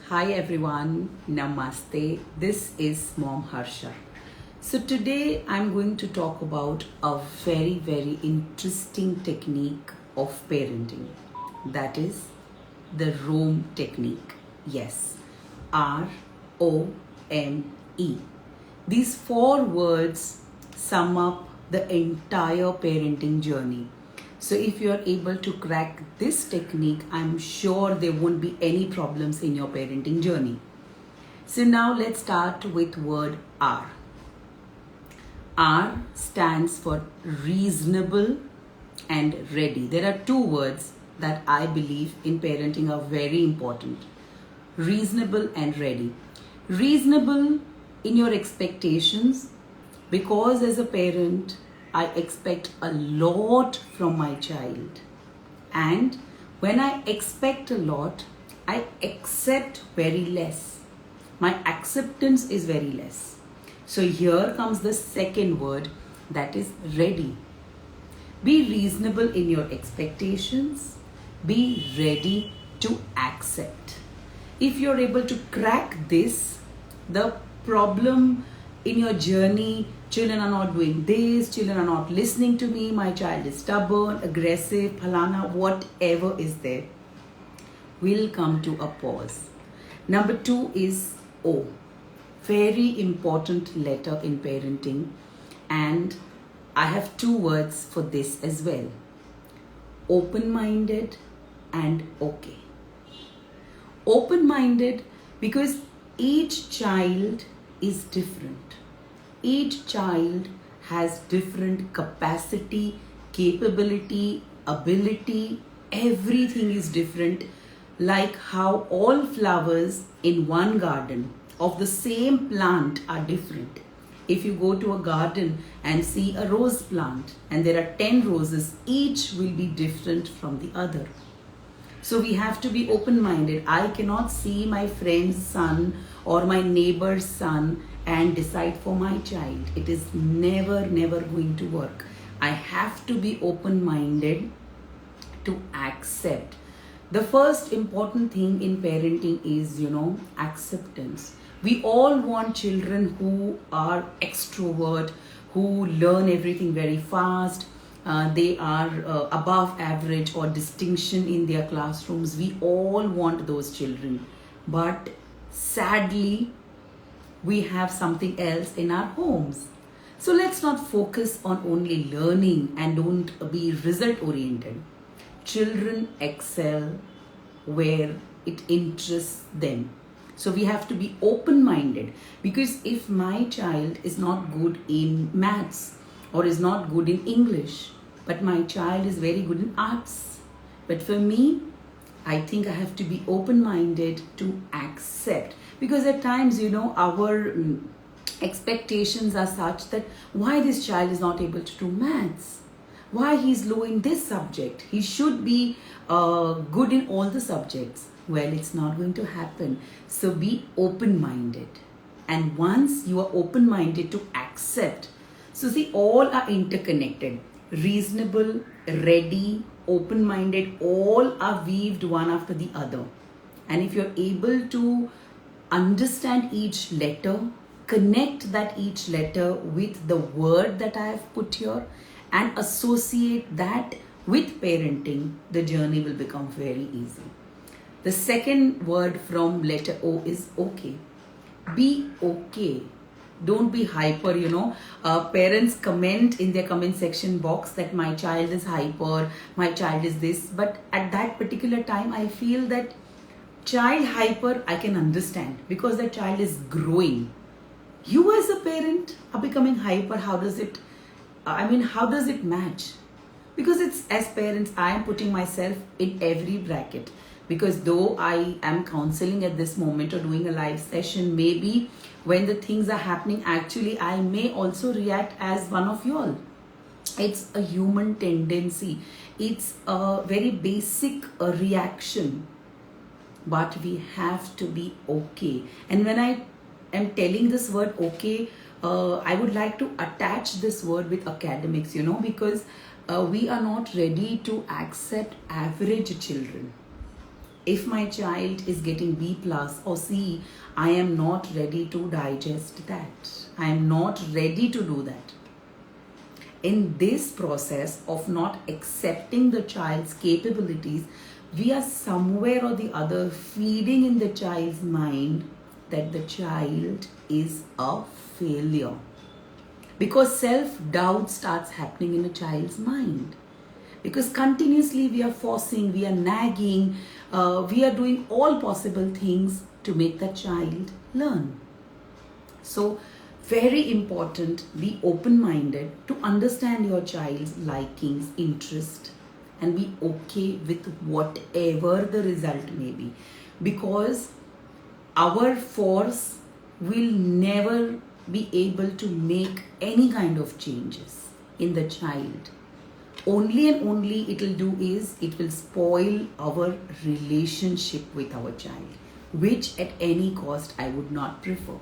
Hi everyone, Namaste. This is Mom Harsha. So today I'm going to talk about a very interesting technique of parenting. That is the Rome technique. Yes, ROME. These four words sum up the entire parenting journey. So if you are able to crack this technique, I'm sure there won't be any problems in your parenting journey. So now let's start with word R. R stands for reasonable and ready. There are two words that I believe in parenting are very important. Reasonable and ready. Reasonable in your expectations, because as a parent, I expect a lot from my child. And when I expect a lot, I accept very less. My acceptance is very less. So here comes the second word, that is ready. Be reasonable in your expectations. Be ready to accept. If you're able to crack this, the problem in your journey, children are not doing this, children are not listening to me, my child is stubborn, aggressive, phalana, whatever is there, will come to a pause. Number two is O. Very important letter in parenting, and I have two words for this as well. Open-minded and okay. Open-minded because each child is different. Each child has different capacity, capability, ability, everything is different. Like how all flowers in one garden of the same plant are different. If you go to a garden and see a rose plant and there are 10 roses, each will be different from the other. So we have to be open-minded. I cannot see my friend's son or my neighbor's son and decide for my child. It is never going to work. I have to be open-minded to accept. The first important thing in parenting is, acceptance. We all want children who are extrovert, who learn everything very fast. They are above average or distinction in their classrooms. We all want those children. But sadly, we have something else in our homes. So let's not focus on only learning and don't be result oriented. Children excel where it interests them. So we have to be open-minded, because if my child is not good in maths or is not good in English, but my child is very good in arts, but for me, I think I have to be open-minded to accept, because at times, our expectations are such that why this child is not able to do maths, why he's low in this subject, he should be good in all the subjects. Well, it's not going to happen. So be open-minded. And once you are open-minded to accept, so see, all are interconnected. Reasonable, ready, open-minded, all are weaved one after the other. And if you're able to understand each letter, connect that each letter with the word that I have put here, and associate that with parenting, the journey will become very easy. The second word from letter O is okay. Be okay. Don't be hyper, Parents comment in their comment section box that my child is hyper, my child is this. But at that particular time, I feel that child hyper, I can understand, because the child is growing. You as a parent are becoming hyper. How does it match? Because it's, as parents, I am putting myself in every bracket. Because though I am counseling at this moment or doing a live session, maybe when the things are happening, actually I may also react as one of you all. It's a human tendency. It's a very basic reaction. But we have to be okay. And when I am telling this word okay, I would like to attach this word with academics, because we are not ready to accept average children. If my child is getting B plus or C, I am not ready to digest that. I am not ready to do that. In this process of not accepting the child's capabilities, we are somewhere or the other feeding in the child's mind that the child is a failure. Because self-doubt starts happening in a child's mind. Because continuously we are forcing, we are nagging, we are doing all possible things to make the child learn. So, very important, be open-minded to understand your child's likings, interest, and be okay with whatever the result may be. Because our force will never be able to make any kind of changes in the child. Only and only it will do is it will spoil our relationship with our child, which at any cost I would not prefer.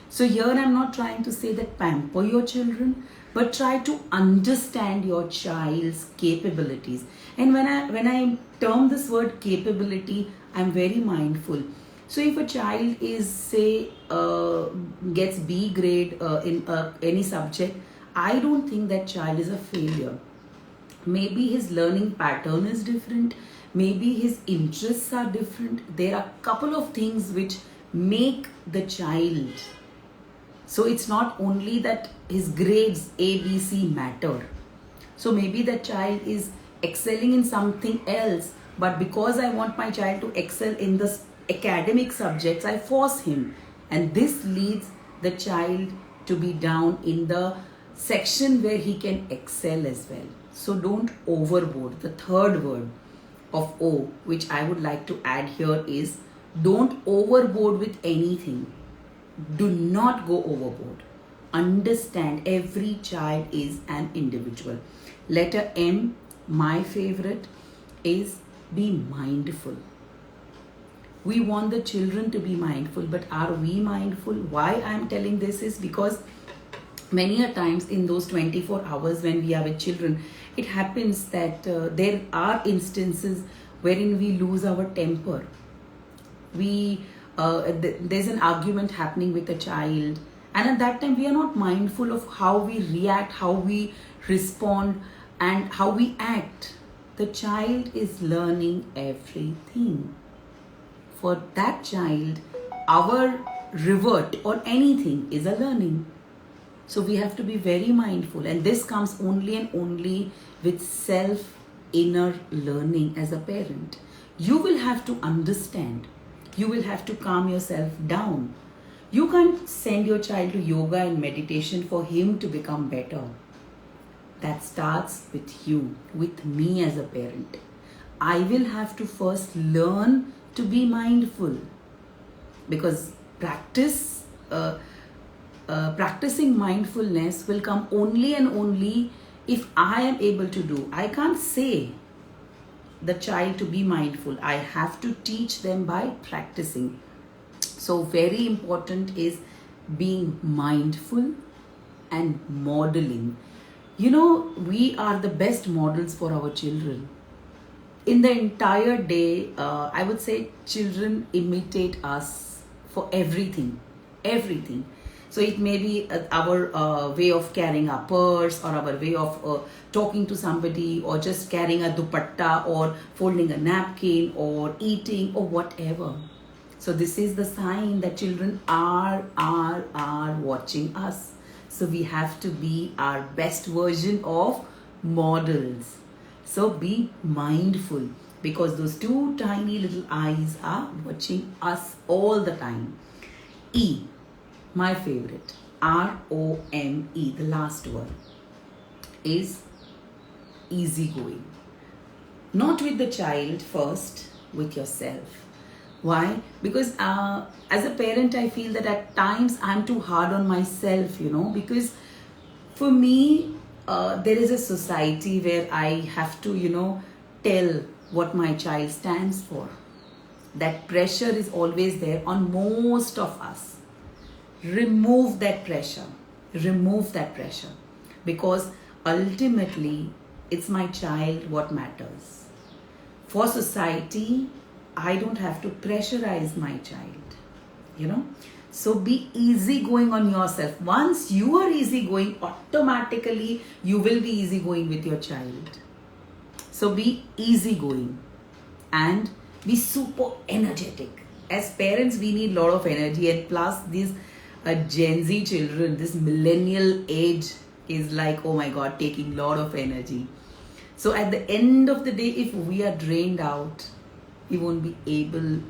So here I'm not trying to say that pamper your children, but try to understand your child's capabilities. And when I term this word capability, I'm very mindful. So if a child is say gets B grade in any subject, I don't think that child is a failure. Maybe his learning pattern is different. Maybe his interests are different. There are a couple of things which make the child. So it's not only that his grades A, B, C matter. So maybe the child is excelling in something else, but because I want my child to excel in the academic subjects, I force him. And this leads the child to be down in the section where he can excel as well. So don't overboard. The third word of O, which I would like to add here, is don't overboard with anything. Do not go overboard. Understand every child is an individual. Letter M, my favorite, is be mindful. We want the children to be mindful, but are we mindful? Why I'm telling this is because many a times in those 24 hours when we are with children, it happens that there are instances wherein we lose our temper. There's an argument happening with a child, and at that time we are not mindful of how we react, how we respond, and how we act. The child is learning everything. For that child, our revert or anything is a learning. So we have to be very mindful, and this comes only and only with self inner learning as a parent. You will have to understand. You will have to calm yourself down. You can't send your child to yoga and meditation for him to become better. That starts with you, with me as a parent. I will have to first learn to be mindful, because practicing mindfulness will come only and only if I am able to do. I can't say the child to be mindful. I have to teach them by practicing. So very important is being mindful and modeling. You know, we are the best models for our children. In the entire day, I would say children imitate us for everything. Everything. So it may be our way of carrying our purse, or our way of talking to somebody, or just carrying a dupatta, or folding a napkin, or eating, or whatever. So this is the sign that children are watching us. So we have to be our best version of models. So be mindful, because those two tiny little eyes are watching us all the time. E, my favorite, ROME, the last one, is easygoing. Not with the child first, with yourself. Why? Because as a parent, I feel that at times I'm too hard on myself, because for me, there is a society where I have to, tell what my child stands for. That pressure is always there on most of us. Remove that pressure. Remove that pressure. Because ultimately, it's my child what matters. For society, I don't have to pressurize my child, you know. So be easygoing on yourself. Once you are easygoing, automatically you will be easygoing with your child. So be easygoing and be super energetic. As parents, we need a lot of energy, and plus these Gen Z children, this millennial age is like, oh my god, taking a lot of energy. So at the end of the day, if we are drained out, we won't be able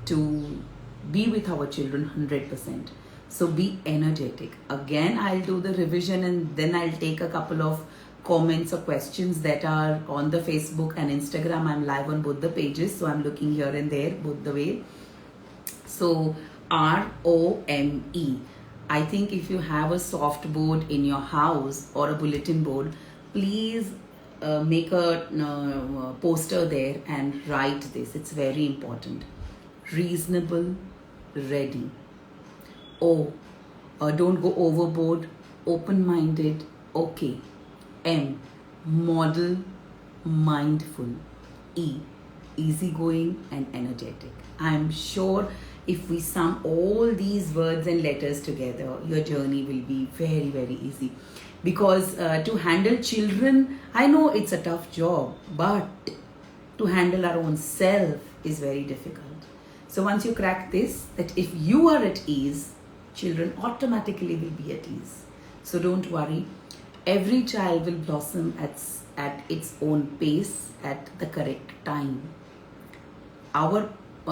to be with our children 100%. So be energetic. Again, I'll do the revision and then I'll take a couple of comments or questions that are on the Facebook and Instagram. I'm live on both the pages, so I'm looking here and there both the way. So ROME. I think if you have a soft board in your house or a bulletin board, please make a poster there and write this. It's very important. Reasonable, ready. O, don't go overboard, open-minded, okay. M, model, mindful. E, easygoing and energetic. I'm sure if we sum all these words and letters together, your journey will be very, very easy. Because to handle children, I know it's a tough job, but to handle our own self is very difficult. So once you crack this, that if you are at ease, children automatically will be at ease. So don't worry. Every child will blossom at its own pace at the correct time. Our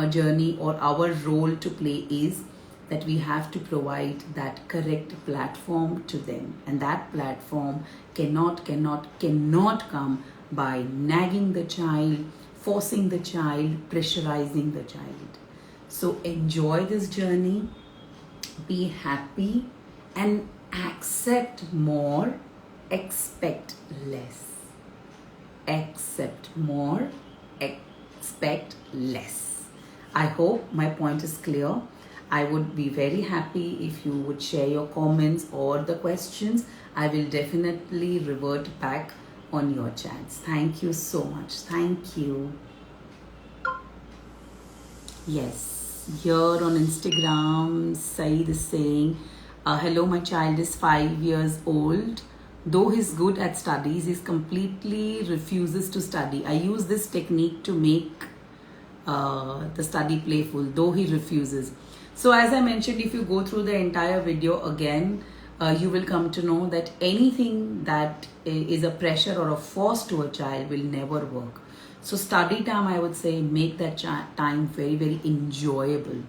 journey or our role to play is that we have to provide that correct platform to them, and that platform cannot come by nagging the child, forcing the child, pressurizing the child. So enjoy this journey, be happy, and accept more, expect less. Accept more, expect less. I hope my point is clear. I would be very happy if you would share your comments or the questions. I will definitely revert back on your chats. Thank you so much. Thank you. Yes, here on Instagram, Saeed is saying, hello, my child is 5 years old. Though he's good at studies, he completely refuses to study. I use this technique to make the study playful, though he refuses. So as I mentioned, if you go through the entire video again, you will come to know that anything that is a pressure or a force to a child will never work. So study time, I would say, make that time very, very enjoyable.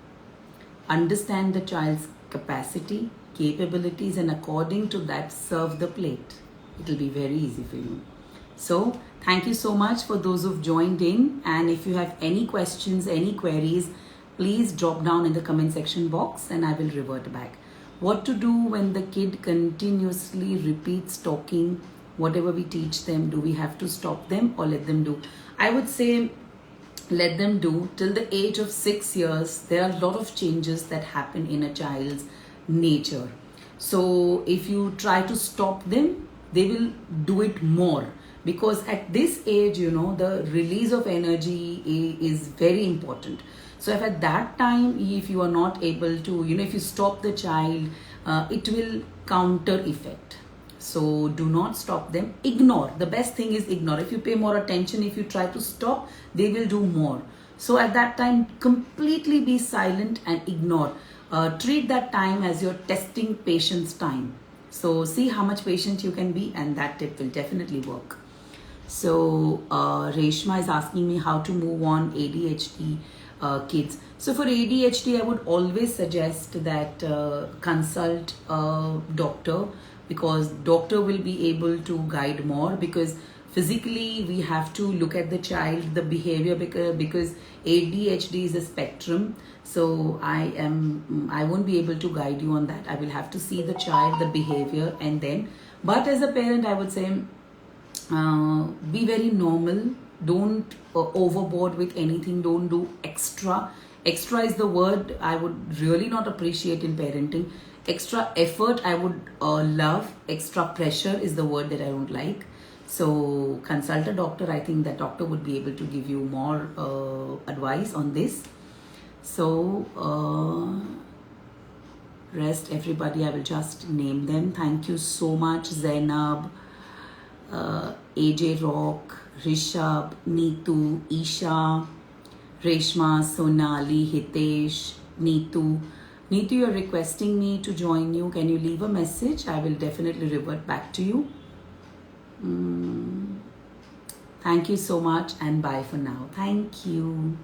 Understand the child's capacity, capabilities, and according to that, serve the plate. It will be very easy for you. So thank you so much for those who've joined in. And if you have any questions, any queries, please drop down in the comment section box and I will revert back. What to do when the kid continuously repeats talking, whatever we teach them? Do we have to stop them or let them do? I would say let them do till the age of 6 years. There are a lot of changes that happen in a child's nature. So if you try to stop them, they will do it more. Because at this age, the release of energy is very important. So if at that time, if you are not able to, if you stop the child, it will counter effect. So do not stop them. Ignore. The best thing is ignore. If you pay more attention, if you try to stop, they will do more. So at that time, completely be silent and ignore. Treat that time as your testing patience time. So see how much patient you can be, and that tip will definitely work. So Reshma is asking me how to move on ADHD kids. So for ADHD, I would always suggest that consult a doctor, because doctor will be able to guide more, because physically we have to look at the child, the behavior, because ADHD is a spectrum. So I won't be able to guide you on that. I will have to see the child, the behavior, and then. But as a parent, I would say be very normal. Don't overboard with anything. Don't do extra. Extra is the word I would really not appreciate in parenting. Extra effort I would love. Extra pressure is the word that I don't like. So consult a doctor. I think that doctor would be able to give you more advice on this. So rest everybody, I will just name them. Thank you so much, Zainab, AJ Rock, Rishabh, Neetu, Isha, Reshma, Sonali, Hitesh, Neetu. Neetu, you're requesting me to join you. Can you leave a message? I will definitely revert back to you. Thank you so much and bye for now. Thank you.